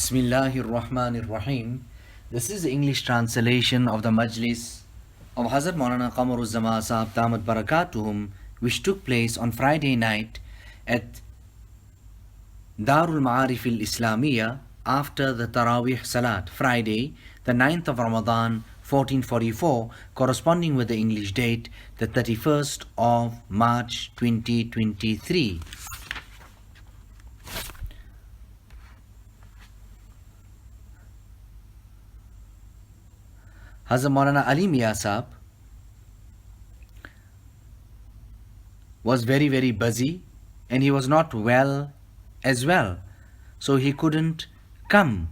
Bismillahir Rahmanir Rahim. This is the English translation of the Majlis of Hazrat Maulana Qamar Uzzaman Saheb Damat Barakatuhum, which took place on Friday night at Darul Ma'arif al-Islamiyya after the Taraweeh Salat, Friday, the 9th of Ramadan, 1444, corresponding with the English date, the 31st of March 2023. Hazrat Maulana Ali Mia Saheb was very busy and he was not well as well, so he couldn't come.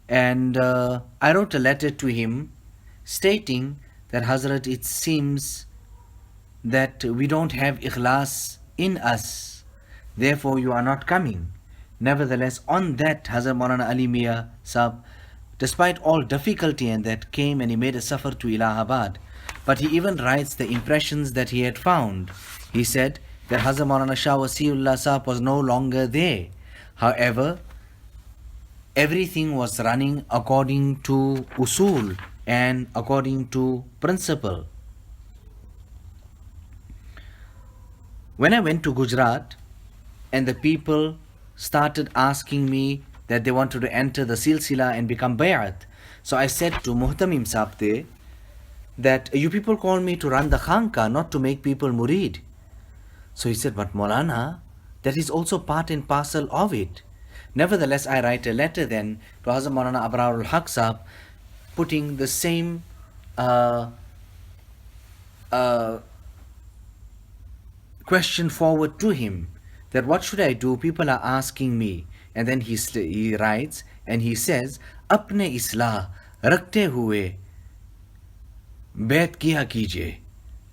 And I wrote a letter to him stating that Hazrat, it seems that we don't have ikhlas in us, therefore you are not coming. Nevertheless, on that, Hazrat Maulana Ali Mia Saheb, despite all difficulty and that, came and he made a safar to Alahbadi. But he even writes the impressions that he had found. He said that Hazrat Maulana Shah Wasiullah Saheb was no longer there. However, everything was running according to usul and according to principle. When I went to Gujarat and the people started asking me that they wanted to enter the silsila and become bay'at, so I said to Muhtamim Saheb there that you people call me to run the khanka, not to make people murid. So he said, but Maulana, that is also part and parcel of it. Nevertheless, I write a letter then to Hazrat Maulana Abrarul Haq Saheb, putting the same question forward to him, that what should I do? People are asking me. And then he writes and he says, Apne islah rakhte hue bet kiya kijiye.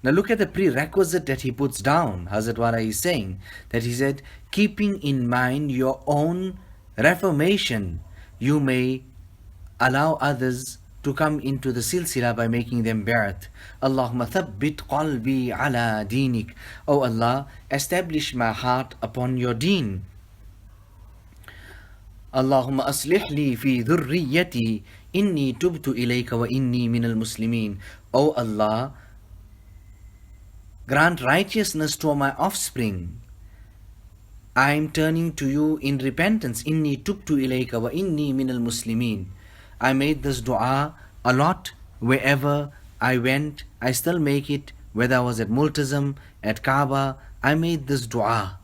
Now look at the prerequisite that he puts down. Hazrat Wala is saying that he said, keeping in mind your own reformation, you may allow others to come into the silsila by making them bay'at. Allahumma thabbit qalbi ala dinik. Oh Allah, establish my heart upon your deen. Allahumma aslih li fi dhurriyyati inni tubtu ilayka wa inni minal muslimin. O Allah, grant righteousness to my offspring. I am turning to you in repentance. Inni tubtu ilayka wa inni minal muslimin. I made this dua a lot wherever I went. I still make it, whether I was at Multazam, at Kaaba. I made this dua.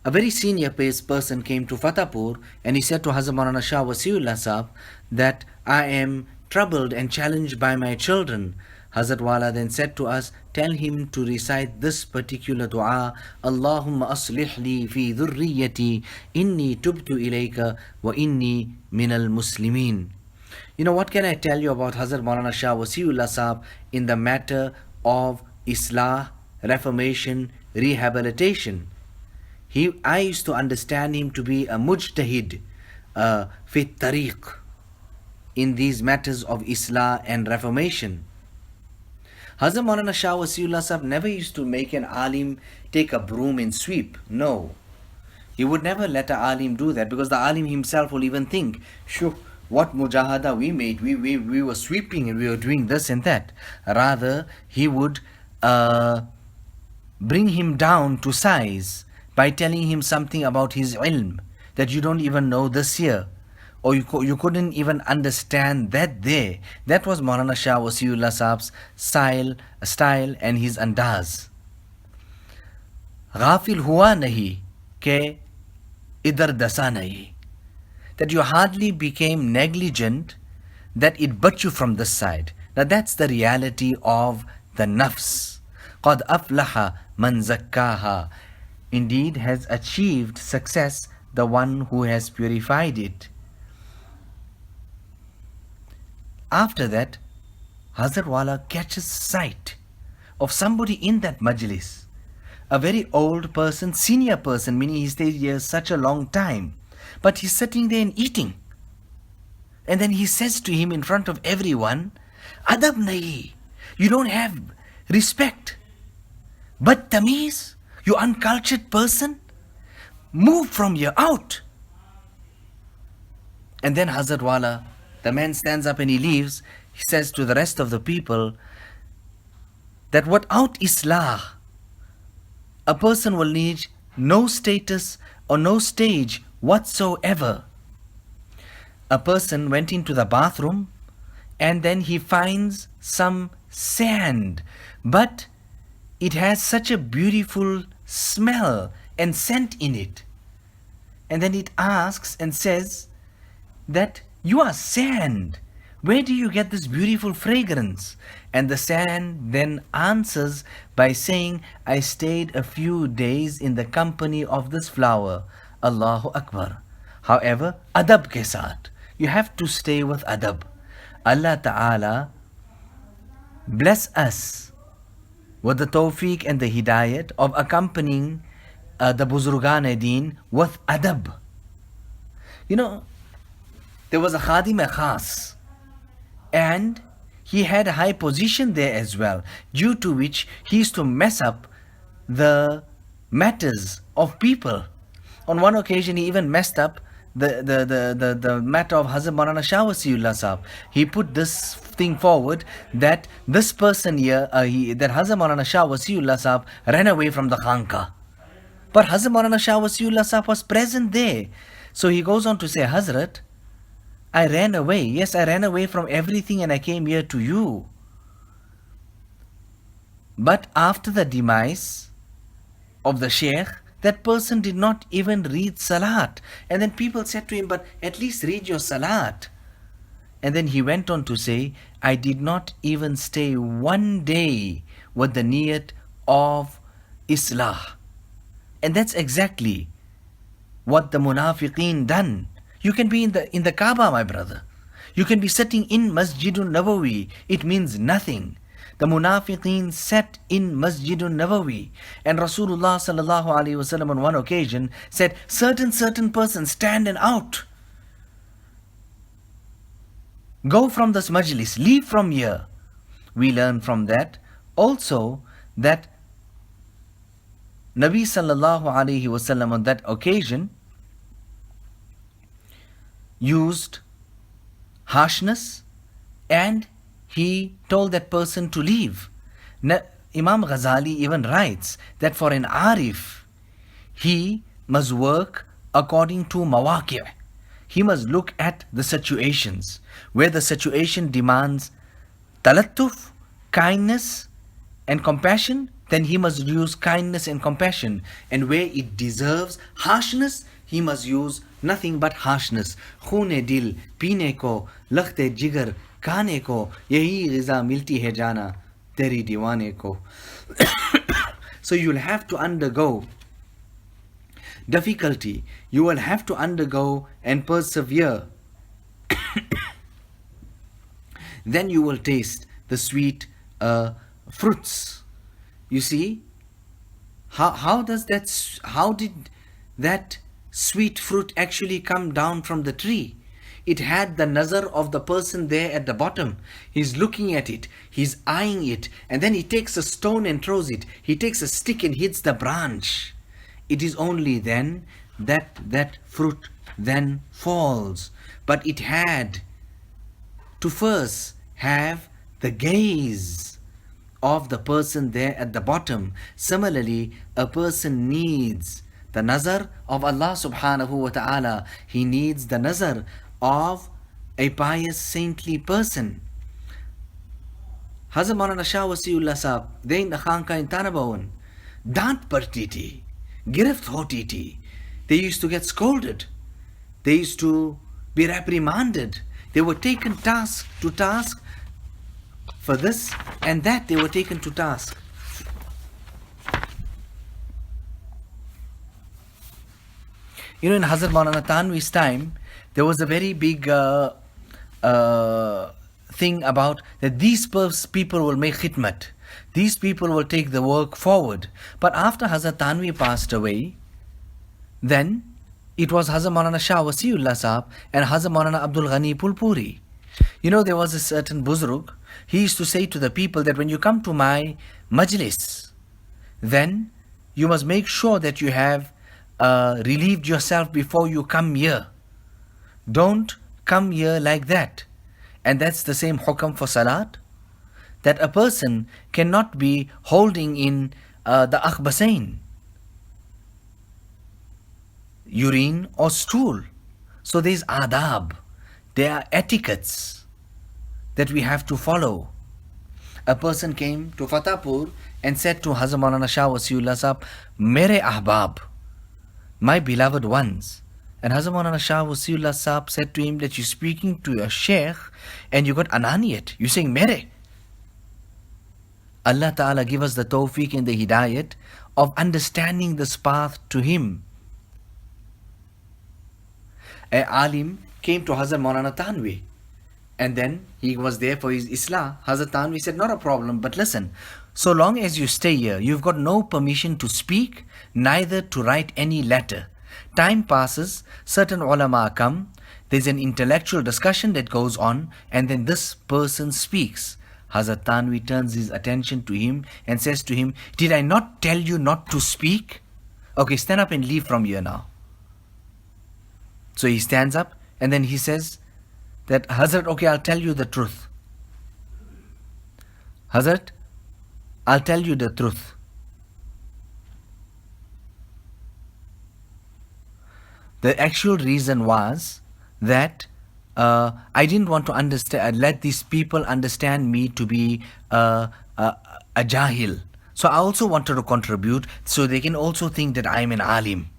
A very senior person came to Fatehpur and he said to Hazrat Maulana Shah Wasiullah Saheb that I am troubled and challenged by my children. Hazrat Wala then said to us, tell him to recite this particular dua, Allahumma aslih li fi dhurriyyati inni tubtu ilayka wa inni minal muslimin. You know, what can I tell you about Hazrat Maulana Shah Wasiullah Saheb in the matter of Islah, reformation, rehabilitation? I used to understand him to be a mujtahid fit tariq in these matters of Islah and reformation. Hazrat Maulana Shah Wasiullah Saheb never used to make an alim take a broom and sweep. No. He would never let an alim do that, because the alim himself will even think, sure, what mujahada we made, we were sweeping and we were doing this and that. Rather, he would bring him down to size by telling him something about his ilm, that you don't even know this here, or you couldn't even understand that there. That was Maulana Shah Wasiullah Saheb's style and his andaz. Ghafil hua nahi ke idhar dasa nahi. That you hardly became negligent, that it butt you from this side. Now that's the reality of the nafs. Qad aflaha man zakkaha. Indeed has achieved success the one who has purified it. After that, Hazrat Wala catches sight of somebody in that majlis, a very old person, senior person, meaning he stayed here such a long time, but he's sitting there and eating. And then he says to him in front of everyone, Adab nahi, you don't have respect. But tamiz, you uncultured person, move from here, out. And then Hazrat Wala, the man stands up and he leaves. He says to the rest of the people that without Islah, a person will need no status or no stage whatsoever. A person went into the bathroom and then he finds some sand, but it has such a beautiful smell and scent in it. And then it asks and says that you are sand. Where do you get this beautiful fragrance? And the sand then answers by saying, I stayed a few days in the company of this flower. Allahu Akbar. However, adab ke saath. You have to stay with adab. Allah Ta'ala bless us with the tawfiq and the hidayat of accompanying the Buzurgan-e-Deen with adab. You know, there was a Khadim-e-Khas, and he had a high position there as well, due to which he used to mess up the matters of people. On one occasion, he even messed up the matter of Hazrat Maulana Shah Wasiullah Sahab. He put this thing forward that this person here, that Hazrat Maulana Shah Wasiullah Sahab ran away from the Khanka. But Hazrat Maulana Shah Wasiullah Sahab was present there. So he goes on to say, Hazrat, I ran away. Yes, I ran away from everything and I came here to you. But after the demise of the Sheikh, that person did not even read Salat. And then people said to him, but at least read your Salat. And then he went on to say, I did not even stay one day with the niyat of Islah. And that's exactly what the munafiqeen done. You can be in the Kaaba, my brother. You can be sitting in Masjidun Nabawi. It means nothing. The munafiqeen sat in Masjidun Nabawi. And Rasulullah sallallahu alaihi wasallam on one occasion said, certain persons stand and out. Go from this majlis, leave from here. We learn from that also that Nabi sallallahu alaihi wasallam on that occasion used harshness and he told that person to leave. Imam Ghazali even writes that for an arif, he must work according to mawaqi'. He must look at the situations. Where the situation demands talattuf, kindness and compassion, then he must use kindness and compassion. And where it deserves harshness, he must use nothing but harshness. Khoon-e dil peene ko, lakhte jigar खाने को यही ग़िज़ा मिलती है जाना तेरी दीवाने को. So you'll have to undergo difficulty. You will have to undergo and persevere. Then you will taste the sweet fruits. You see, how did that sweet fruit actually come down from the tree? It had the nazar of the person there at the bottom. He's looking at it, he's eyeing it, and then he takes a stone and throws it. He takes a stick and hits the branch. It is only then that fruit then falls. But it had to first have the gaze of the person there at the bottom. Similarly, a person needs the nazar of Allah subhanahu wa ta'ala. He needs the nazar of a pious saintly person. Hazrat Maulana Shah Wasiullah Sahab, they in the Khanka in Taraweeh, dant parti thi, girift hoti thi. They used to get scolded. They used to be reprimanded. They were taken to task for this and that. They were taken to task. You know, in Hazrat Maulana Tanvi's time, there was a very big thing about that these people will make khidmat. These people will take the work forward. But after Hazrat Tanvi passed away, then it was Hazrat Maulana Shah Wasiullah Sahab and Hazrat Maulana Abdul Ghani Pulpuri. You know, there was a certain Buzrug. He used to say to the people that when you come to my Majlis, then you must make sure that you have relieved yourself before you come here. Don't come here like that. And that's the same hukam for salat, that a person cannot be holding in the akhbasain, urine or stool. So there's adab, there are etiquettes that we have to follow. A person came to Fatehpur and said to Hazrat Maulana Shah Wasiullah Sahab, Mere ahbab, my beloved ones. And Hazrat Maulana Shah Wasiullah Sahab said to him that you're speaking to a sheikh and you got ananiyat, you're saying mere. Allah Ta'ala give us the tawfiq and the hidayat of understanding this path to him. A alim came to Hazrat Maulana Tanvi, and then he was there for his Islah. Hazrat Tanvi said, not a problem, but listen, so long as you stay here, you've got no permission to speak, neither to write any letter. Time passes, certain ulama come, there's an intellectual discussion that goes on, and then this person speaks. Hazrat Tanvi turns his attention to him and says to him, did I not tell you not to speak? Okay, stand up and leave from here now. So he stands up and then he says that, Hazrat, okay, I'll tell you the truth. Hazrat, I'll tell you the truth. The actual reason was that I didn't want to let these people understand me to be a jahil. So I also wanted to contribute so they can also think that I am an alim.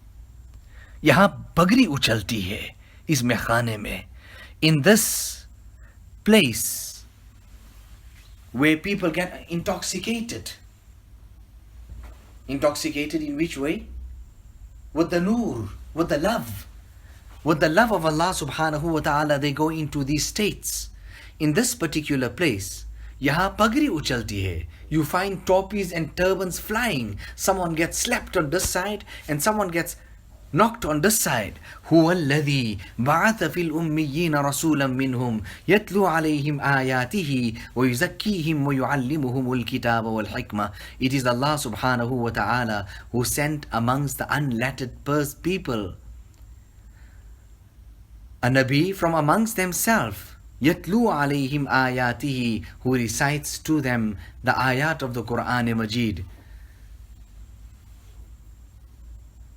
यहाँ बगरी उछलती है इस मेखाने में. In this place where people get intoxicated. Intoxicated in which way? With the noor, with the love. With the love of Allah subhanahu wa ta'ala, they go into these states. In this particular place, यहाँ पगड़ी उछलती है. You find toppies and turbans flying. Someone gets slapped on this side and someone gets knocked on this side. هو الذي بعث في الأميين رسولا منهم يتلو عليهم آياته ويزكيهم ويعلمهم الكتاب والحكمة. It is Allah subhanahu wa ta'ala who sent amongst the unlettered people a Nabi from amongst themselves, يتلو عليهم آياته, who recites to them the ayat of the Quran Majid.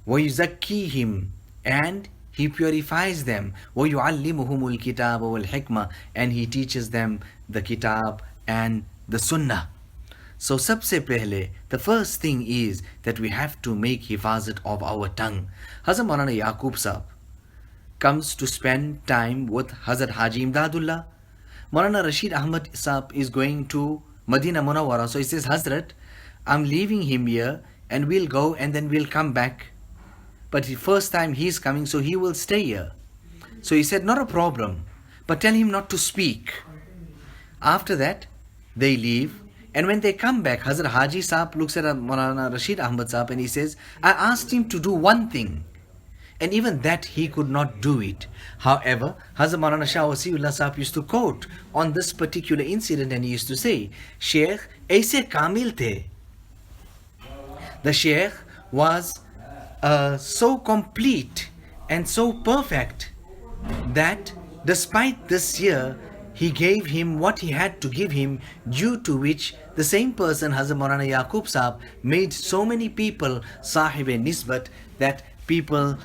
وَيُزَكِّيهِمْ, and he purifies them. وَيُعَلِّمُهُمُ الْكِتَابَ وَالْحِكْمَةِ, and he teaches them the kitab and the sunnah. So sabse pehle, the first thing is that we have to make hifazat of our tongue. Hazrat Maulana Yaqub Sahab comes to spend time with Hazrat Haji Imdadullah. Maulana Rashid Ahmad Sahab is going to Madina Munawwara. So he says, Hazrat, I'm leaving him here and we'll go and then we'll come back. But the first time he's coming, so he will stay here. So he said, not a problem, but tell him not to speak. After that, they leave. And when they come back, Hazrat Haji Sahab looks at Maulana Rashid Ahmad Sahab and he says, I asked him to do one thing. And even that he could not do it. However, Hazrat Maulana Shah Wasiullah Sahab used to quote on this particular incident and he used to say, Sheikh aise kamil the. The Sheikh was so complete and so perfect that despite this year, he gave him what he had to give him, due to which the same person, Hazrat Maulana Yaqub Sahab, made so many people Saheb-e-Nisbat, that people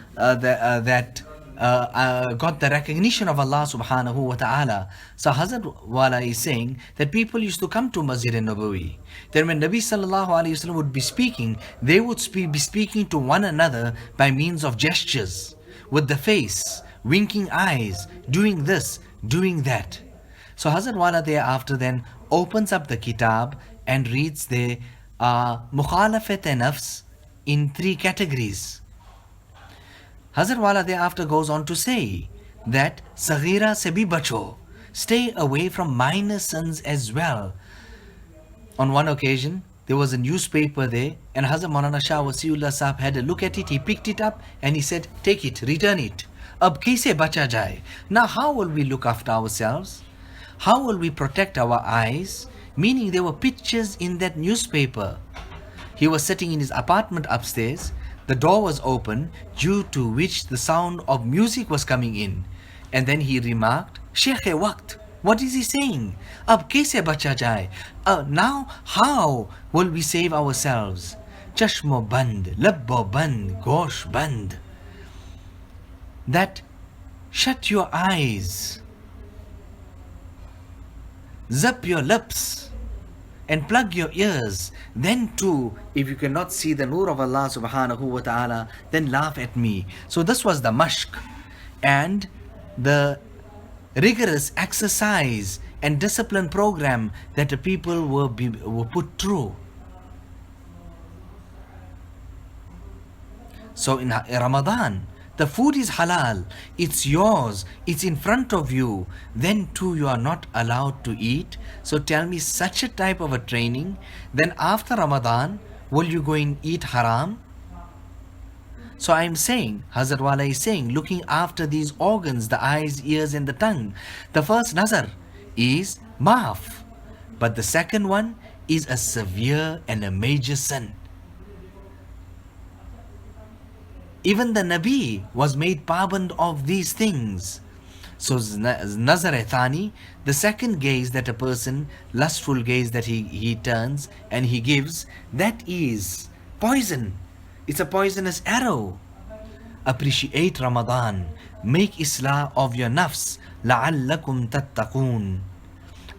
got the recognition of Allah subhanahu wa ta'ala. So Hazrat Wala is saying that people used to come to Masjid al-Nabawi. Then when Nabi sallallahu alayhi wasallam would be speaking, they would be speaking to one another by means of gestures, with the face, winking eyes, doing this, doing that. So Hazrat Wala thereafter then opens up the kitab and reads the mukhalafat-e-nafs in 3 categories. Hazrat Wala thereafter goes on to say that Saghira se bhi bacho, stay away from minor sins as well. On one occasion, there was a newspaper there and Hazrat Maulana Shah Wasiullah Sahab had a look at it. He picked it up and he said, take it, return it. Ab kaise bacha jaye? Now how will we look after ourselves? How will we protect our eyes? Meaning there were pictures in that newspaper. He was sitting in his apartment upstairs. The door was open, due to which the sound of music was coming in. And then he remarked, Sheikh Waqt, what is he saying? Ab kaise bacha jaye? Now how will we save ourselves? Chashmo band, labbo band, gosh band. That shut your eyes, zap your lips, and plug your ears. Then too, if you cannot see the nur of Allah subhanahu wa ta'ala, then laugh at me. So this was the mashq and the rigorous exercise and discipline program that the people were put through. So in Ramadan, the food is halal, it's yours, it's in front of you, then too you are not allowed to eat. So tell me, such a type of a training, then after Ramadan, will you go and eat haram? So I am saying, Hazrat Wala is saying, looking after these organs, the eyes, ears and the tongue. The first nazar is maaf, but the second one is a severe and a major sin. Even the Nabi was made paband of these things. So nazar thani, the second gaze that a person, lustful gaze that he turns and he gives, that is poison. It's a poisonous arrow. Appreciate Ramadan. Make islah of your nafs. لَعَلَّكُمْ تَتَّقُونَ.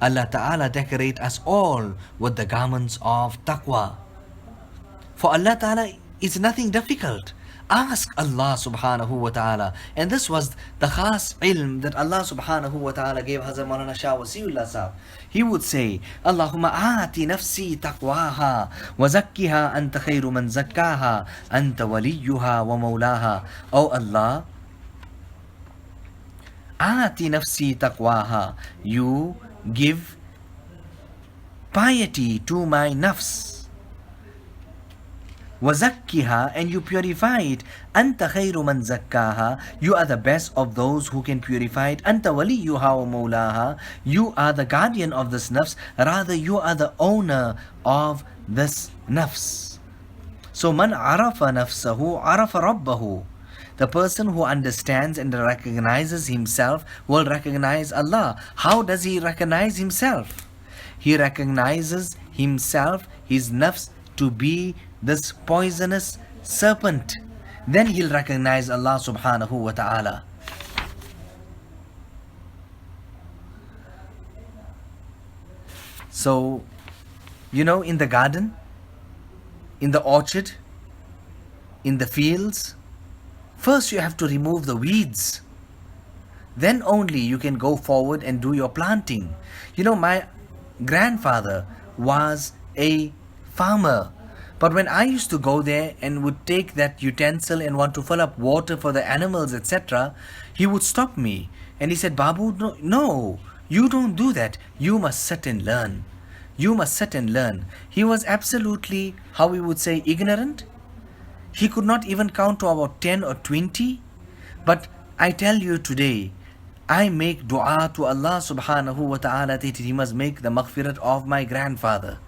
Allah Ta'ala decorate us all with the garments of taqwa. For Allah Ta'ala is nothing difficult. Ask Allah subhanahu wa ta'ala. And this was the khas ilm that Allah subhanahu wa ta'ala gave Hazrat Maulana Shah Wasiullah Saheb. He would say, Allahumma aati nafsi taqwaha wa zakkiha anta khayru man zakkaha anta waliyuha wa maulaha. Oh Allah, aati nafsi taqwaha. You give piety to my nafs. وَزَكِّهَا, and you purify it. أَنْتَ خَيْرُ مَنْ زَكَّاهَا. You are the best of those who can purify it. أَنْتَ وَلِيُّهَا وَمَوْلَاهَا. You are the guardian of this nafs. Rather, you are the owner of this nafs. So, مَنْ عَرَفَ نَفْسَهُ عَرَفَ رَبَّهُ. The person who understands and recognizes himself will recognize Allah. How does he recognize himself? He recognizes himself, his nafs, to be this poisonous serpent. Then he'll recognize Allah subhanahu wa ta'ala. So, in the garden, in the orchard, in the fields, first you have to remove the weeds. Then only you can go forward and do your planting. My grandfather was a farmer. But when I used to go there and would take that utensil and want to fill up water for the animals, etc., he would stop me. And he said, Babu, no, you don't do that. You must sit and learn. You must sit and learn. He was absolutely, how we would say, ignorant. He could not even count to about 10 or 20. But I tell you today, I make dua to Allah subhanahu wa ta'ala that He must make the maghfirat of my grandfather.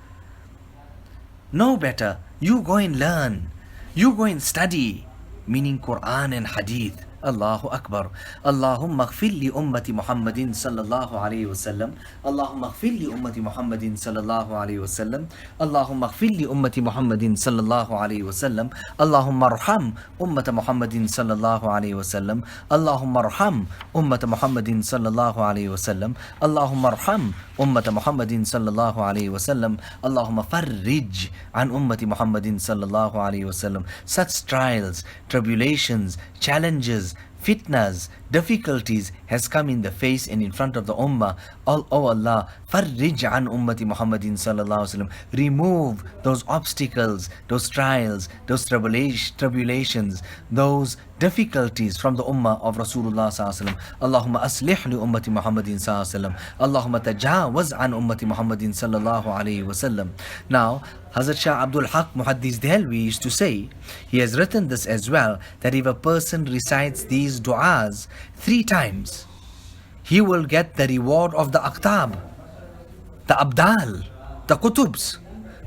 No better. You go and learn. You go and study. Meaning Quran and Hadith. Allahu Akbar. Allahumma ghfir li ummati Muhammadin sallallahu alayhi wa sallam. Allahumma ghfir li ummati Muhammadin sallallahu alayhi wa sallam. Allahumma ghfir li ummati Muhammadin sallallahu alayhi wa sallam. Allahumma arham ummata Muhammadin sallallahu alayhi wa sallam. Allahumma arham ummata Muhammadin sallallahu alayhi wa sallam. Allahumma arham ummata Muhammadin sallallahu alayhi wa sallam. Allahumma farrij an ummati Muhammadin sallallahu alayhi wa sallam. Such trials, tribulations, challenges, fitnas, difficulties has come in the face and in front of the ummah. Oh Allah, farrij an ummati Muhammadin sallallahu alaihi wasallam. Remove those obstacles, those trials, those tribulations, those difficulties from the ummah of Rasulullah sallallahu alaihi wasallam. Allahumma aslih li ummati Muhammadin sallallahu alaihi wasallam. Allahumma tajawaz an ummati Muhammadin sallallahu alaihi wasallam. Now, Hazrat Shah Abdul Haq Muhaddis Dehelvi used to say, he has written this as well, that if a person recites these du'as 3 times, he will get the reward of the aqtab, the abdal, the kutubs.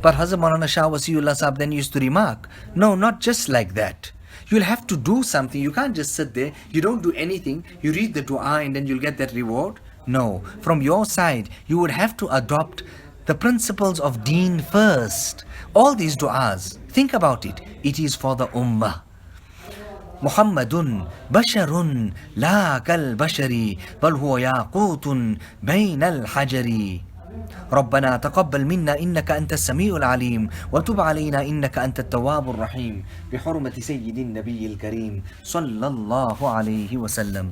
But Hazrat Maulana Shah Wasiullah Saheb then used to remark, no, not just like that. You'll have to do something. You can't just sit there. You don't do anything. You read the dua and then you'll get that reward. No. From your side, you would have to adopt the principles of deen first. All these du'as, think about it. It is for the ummah. محمد بشر لا كالبشر بل هو ياقوت بين الحجر ربنا تقبل منا إنك أنت السميع العليم وتب علينا إنك أنت التواب الرحيم بحرمة سيد النبي الكريم صلى الله عليه وسلم.